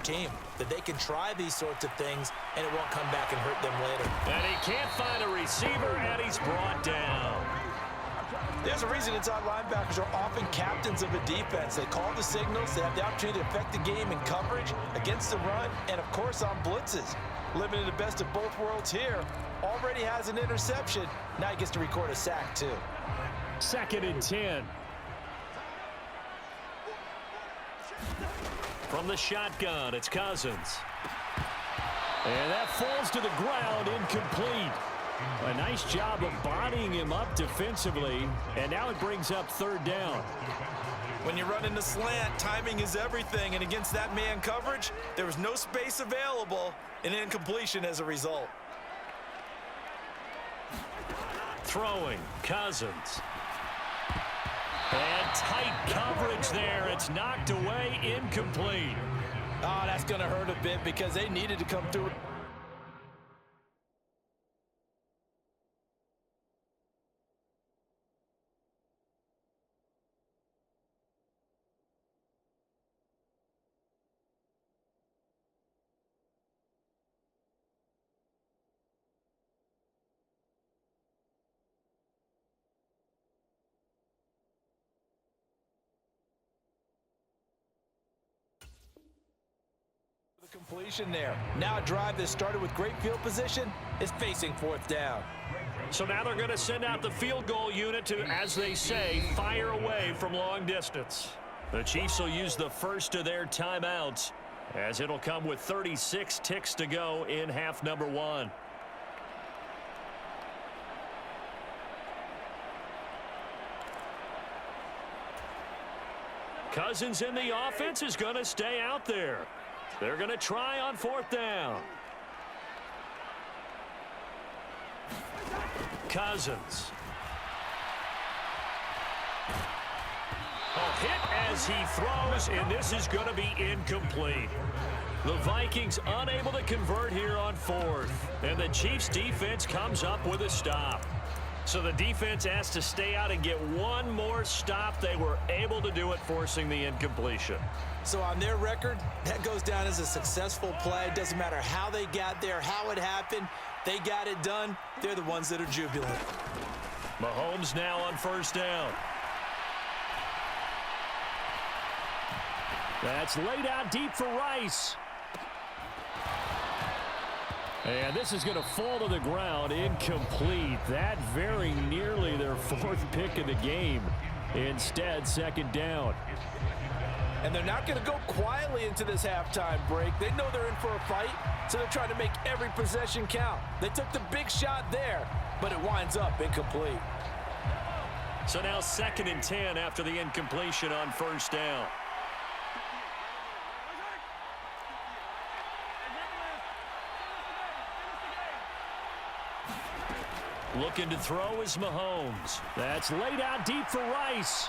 team, that they can try these sorts of things and it won't come back and hurt them later. And he can't find a receiver, and he's brought down. There's a reason inside linebackers are often captains of a defense. They call the signals. They have the opportunity to affect the game in coverage, against the run, and, of course, on blitzes. Living in the best of both worlds here. Already has an interception. Now he gets to record a sack, too. 2nd and 10. From the shotgun, it's Cousins. And that falls to the ground, incomplete. A nice job of bodying him up defensively, and now it brings up 3rd down. When you run in the slant, timing is everything, and against that man coverage, there was no space available, and incompletion as a result. Throwing, Cousins. And tight coverage there. It's knocked away, incomplete. Oh, that's going to hurt a bit because they needed to come through. Completion there. Now a drive that started with great field position is facing 4th down. So now they're going to send out the field goal unit to, as they say, fire away from long distance. The Chiefs will use the first of their timeouts, as it'll come with 36 ticks to go in half number 1. Cousins in the offense is going to stay out there. They're going to try on 4th down. Cousins. A hit as he throws, and this is going to be incomplete. The Vikings unable to convert here on 4th, and the Chiefs defense comes up with a stop. So the defense has to stay out and get one more stop. They were able to do it, forcing the incompletion. So on their record, that goes down as a successful play. It doesn't matter how they got there, how it happened. They got it done. They're the ones that are jubilant. Mahomes now on 1st down. That's laid out deep for Rice. And this is going to fall to the ground, incomplete. That very nearly their 4th pick of the game. Instead, 2nd down. And they're not going to go quietly into this halftime break. They know they're in for a fight, so they're trying to make every possession count. They took the big shot there, but it winds up incomplete. So now 2nd and 10 after the incompletion on 1st down. Looking to throw is Mahomes. That's laid out deep for Rice.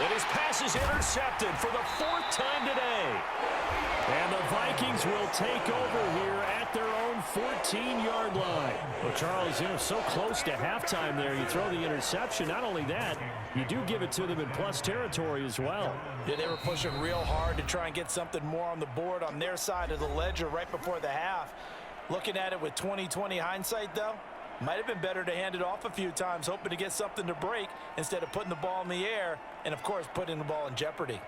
And his pass is intercepted for the 4th time today. And the Vikings will take over here at their own 14-yard line. Well, Charles, so close to halftime there. You throw the interception. Not only that, you do give it to them in plus territory as well. Yeah, they were pushing real hard to try and get something more on the board on their side of the ledger right before the half. Looking at it with 20/20 hindsight, though, might have been better to hand it off a few times, hoping to get something to break instead of putting the ball in the air and, of course, putting the ball in jeopardy.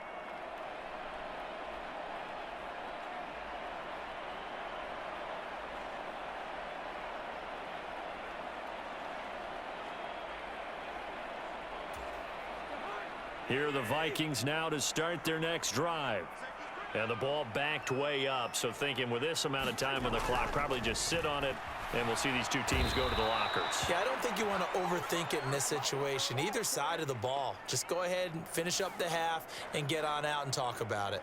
Here are the Vikings now to start their next drive. And the ball backed way up, so thinking with this amount of time on the clock, probably just sit on it, and we'll see these two teams go to the lockers. Yeah, I don't think you want to overthink it in this situation. Either side of the ball. Just go ahead and finish up the half and get on out and talk about it.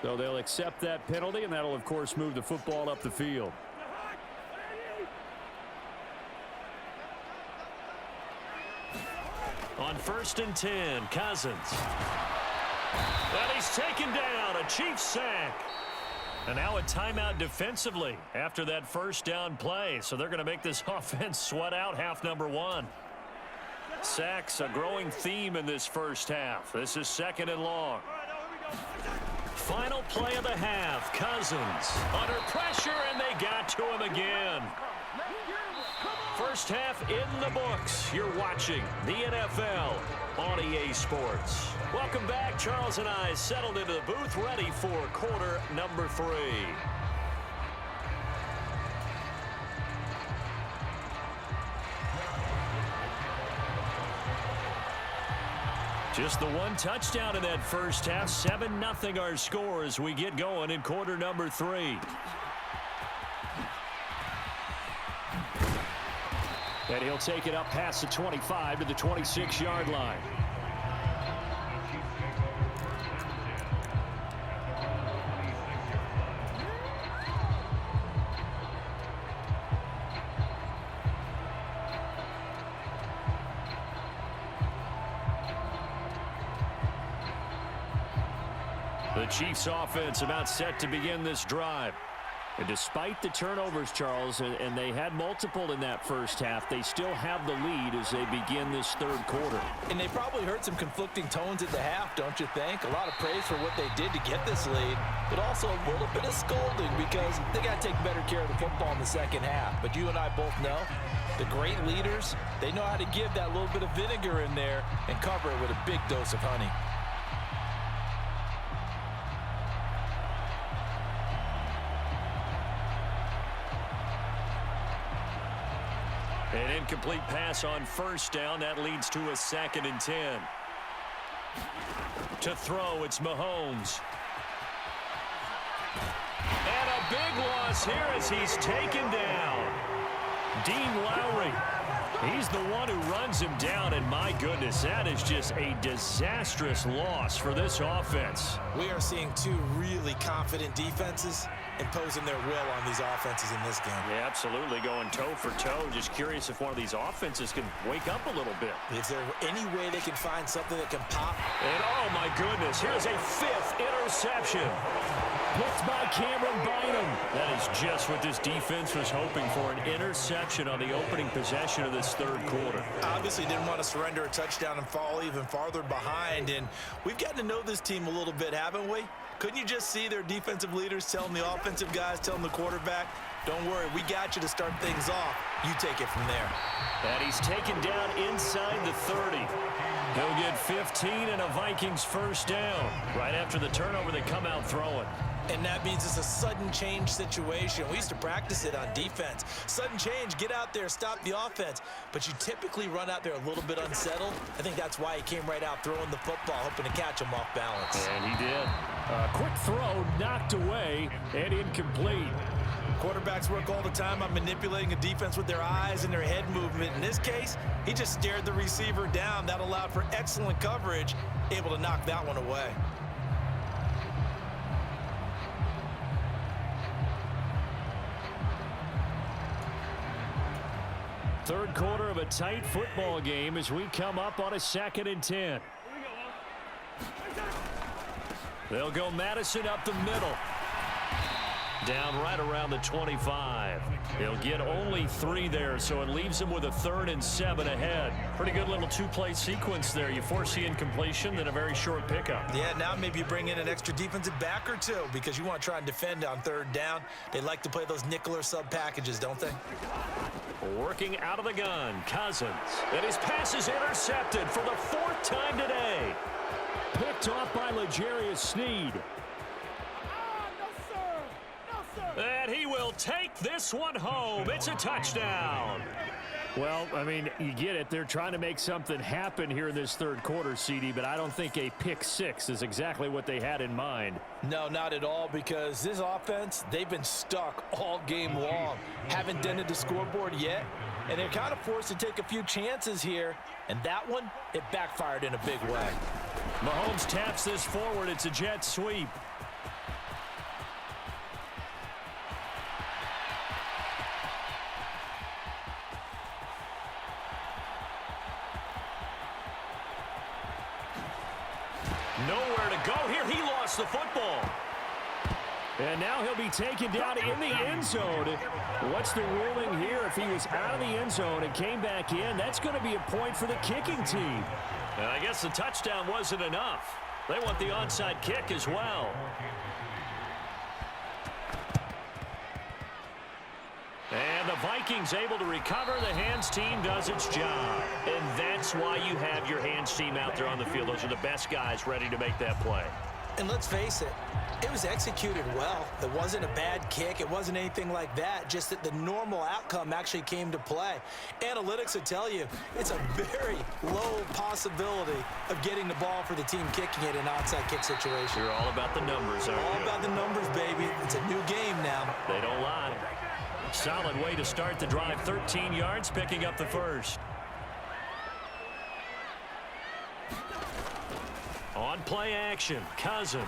So they'll accept that penalty, and that'll, of course, move the football up the field. On 1st and 10, Cousins. And he's taken down, a Chiefs sack. And now a timeout defensively after that 1st down play. So they're going to make this offense sweat out half number 1. Sacks, a growing theme in this first half. This is 2nd and long. Final play of the half. Cousins under pressure, and they got to him again. First half in the books. You're watching the NFL on EA Sports. Welcome back. Charles and I settled into the booth, ready for quarter number 3. Just the one touchdown in that first half. 7-0 our score as we get going in quarter number 3. And he'll take it up past the 25 to the 26-yard line. The Chiefs offense about set to begin this drive. And despite the turnovers, Charles, and they had multiple in that first half, they still have the lead as they begin this third quarter. And they probably heard some conflicting tones at the half, don't you think? A lot of praise for what they did to get this lead, but also a little bit of scolding because they got to take better care of the football in the second half. But you and I both know the great leaders, they know how to give that little bit of vinegar in there and cover it with a big dose of honey. An incomplete pass on first down. That leads to a 2nd and 10. To throw, it's Mahomes. And a big loss here as he's taken down. Dean Lowry. He's the one who runs him down, and my goodness, that is just a disastrous loss for this offense. We are seeing two really confident defenses imposing their will on these offenses in this game. Yeah, absolutely, going toe for toe. Just curious if one of these offenses can wake up a little bit. Is there any way they can find something that can pop? And oh my goodness, here's a 5th interception. Picked by Cameron Bynum. That is just what this defense was hoping for, an interception on the opening possession of this third quarter. Obviously didn't want to surrender a touchdown and fall even farther behind, and we've gotten to know this team a little bit, haven't we? Couldn't you just see their defensive leaders telling the offensive guys, telling the quarterback, don't worry, we got you to start things off. You take it from there. And he's taken down inside the 30. He'll get 15 and a Vikings first down. Right after the turnover, they come out throwing. And that means it's a sudden change situation. We used to practice it on defense. Sudden change, get out there, stop the offense. But you typically run out there a little bit unsettled. I think that's why he came right out throwing the football, hoping to catch him off balance. And he did. Quick throw, knocked away, and incomplete. Quarterbacks work all the time on manipulating a defense with their eyes and their head movement. In this case, he just stared the receiver down. That allowed for excellent coverage, able to knock that one away. Third quarter of a tight football game as we come up on a 2nd and 10. They'll go Madison up the middle. Down right around the 25. He'll get only 3 there, so it leaves him with a 3rd and 7 ahead. Pretty good little 2-play sequence there. You force the incompletion, then a very short pickup. Yeah, now maybe you bring in an extra defensive back or two because you want to try and defend on 3rd down. They like to play those nickel or sub packages, don't they? Working out of the gun, Cousins. And his pass is intercepted for the 4th time today. Picked off by L'Jarius Sneed. And he will take this one home. It's a touchdown. Well, I mean, you get it. They're trying to make something happen here in this third quarter, CD, but I don't think a pick 6 is exactly what they had in mind. No, not at all, because this offense, they've been stuck all game long. Haven't dented the scoreboard yet, and they're kind of forced to take a few chances here, and that one, it backfired in a big way. Mahomes taps this forward. It's a jet sweep. Nowhere to go here. He lost the football. And now he'll be taken down in the end zone. What's the ruling here? If he was out of the end zone and came back in, that's going to be a point for the kicking team. And I guess the touchdown wasn't enough. They want the onside kick as well. And the Vikings able to recover. The hands team does its job. And that's why you have your hands team out there on the field. Those are the best guys ready to make that play. And let's face it, it was executed well. It wasn't a bad kick. It wasn't anything like that. Just that the normal outcome actually came to play. Analytics will tell you it's a very low possibility of getting the ball for the team kicking it in an onside kick situation. You're all about the numbers, aren't you? All about the numbers, baby. It's a new game now. They don't lie. Solid way to start the drive. 13 yards, picking up the first. On play action, Cousins.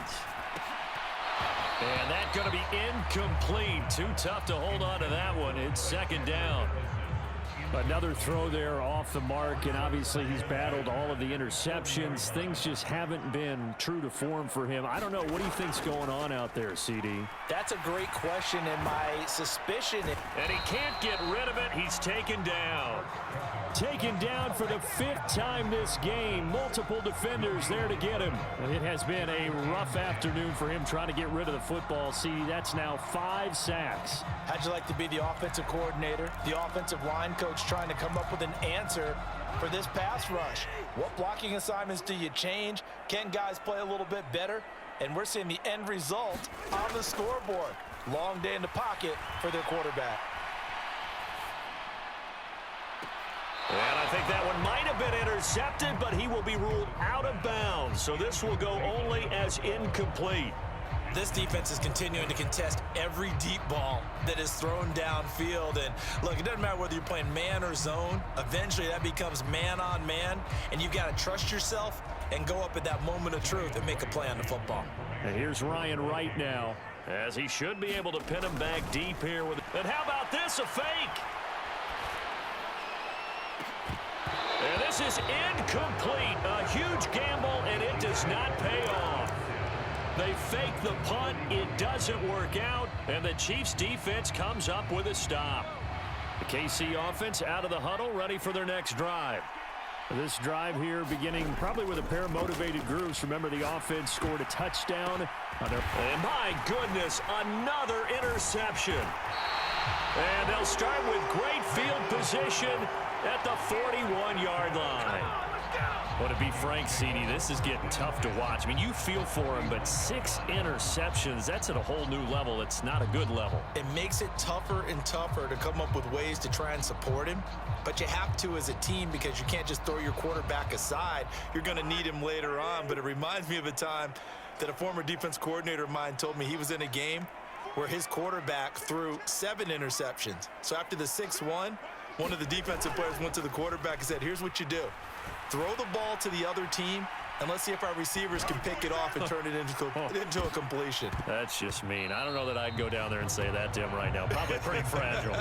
And that's going to be incomplete. Too tough to hold on to that one. It's second down. Another throw there off the mark, and obviously he's battled all of the interceptions. Things just haven't been true to form for him. I don't know. What do you think's going on out there, CD? That's a great question, and my suspicion... And he can't get rid of it. He's taken down. Taken down for the 5th time this game. Multiple defenders there to get him. It has been a rough afternoon for him trying to get rid of the football. CD, that's now 5 sacks. How'd you like to be the offensive coordinator, the offensive line coach trying to come up with an answer for this pass rush? What blocking assignments do you change? Can guys play a little bit better? And we're seeing the end result on the scoreboard. Long day in the pocket for their quarterback. And I think that one might have been intercepted, but he will be ruled out of bounds. So this will go only as incomplete. This defense is continuing to contest every deep ball that is thrown downfield. And look, it doesn't matter whether you're playing man or zone. Eventually that becomes man on man, and you've got to trust yourself and go up at that moment of truth and make a play on the football. And here's Ryan Wright now, as he should be able to pin him back deep here. And how about this, a fake? And this is incomplete. A huge gamble, and it does not pay off. They fake the punt. It doesn't work out, and the Chiefs' defense comes up with a stop. The KC offense out of the huddle, ready for their next drive. This drive here beginning probably with a pair of motivated groups. Remember, the offense scored a touchdown. And my goodness, another interception. And they'll start with great field position at the 41-yard line. Well, to be frank, CD, this is getting tough to watch. I mean, you feel for him, but 6 interceptions, that's at a whole new level. It's not a good level. It makes it tougher and tougher to come up with ways to try and support him. But you have to as a team, because you can't just throw your quarterback aside. You're going to need him later on. But it reminds me of a time that a former defense coordinator of mine told me he was in a game where his quarterback threw 7 interceptions. So after the 6-1, one of the defensive players went to the quarterback and said, here's what you do. Throw the ball to the other team, and let's see if our receivers can pick it off and turn it into a completion. That's just mean. I don't know that I'd go down there and say that to him right now. Probably pretty fragile.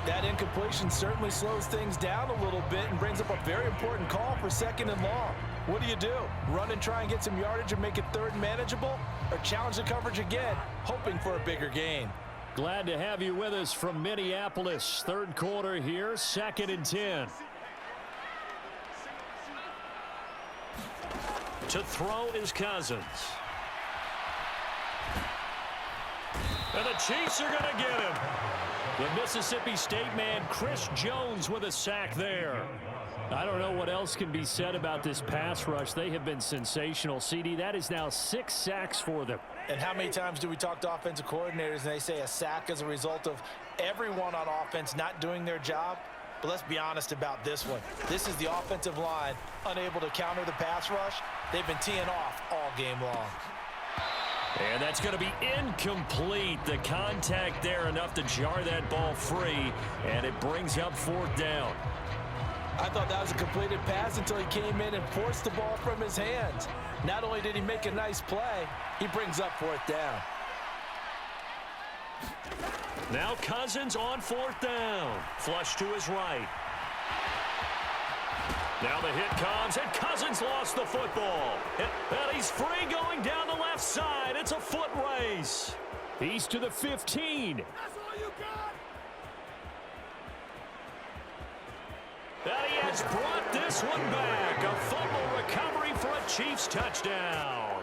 That incompletion certainly slows things down a little bit and brings up a very important call for 2nd and long. What do? Run and try and get some yardage and make it 3rd and manageable? Or challenge the coverage again, hoping for a bigger gain? Glad to have you with us from Minneapolis. 3rd quarter here, 2nd and 10. To throw is Cousins. And the Chiefs are going to get him. The Mississippi State man, Chris Jones, with a sack there. I don't know what else can be said about this pass rush. They have been sensational. CD, that is now 6 sacks for them. And how many times do we talk to offensive coordinators and they say a sack is a result of everyone on offense not doing their job? But let's be honest about this one. This is the offensive line unable to counter the pass rush. They've been teeing off all game long. And that's going to be incomplete. The contact there enough to jar that ball free, and it brings up 4th down. I thought that was a completed pass until he came in and forced the ball from his hands. Not only did he make a nice play, he brings up 4th down. Now Cousins on 4th down. Flush to his right. Now the hit comes, and Cousins lost the football. And he's free going down the left side. It's a foot race. He's to the 15. That's all you got. And he has brought this one back. A fumble recovery for a Chiefs touchdown.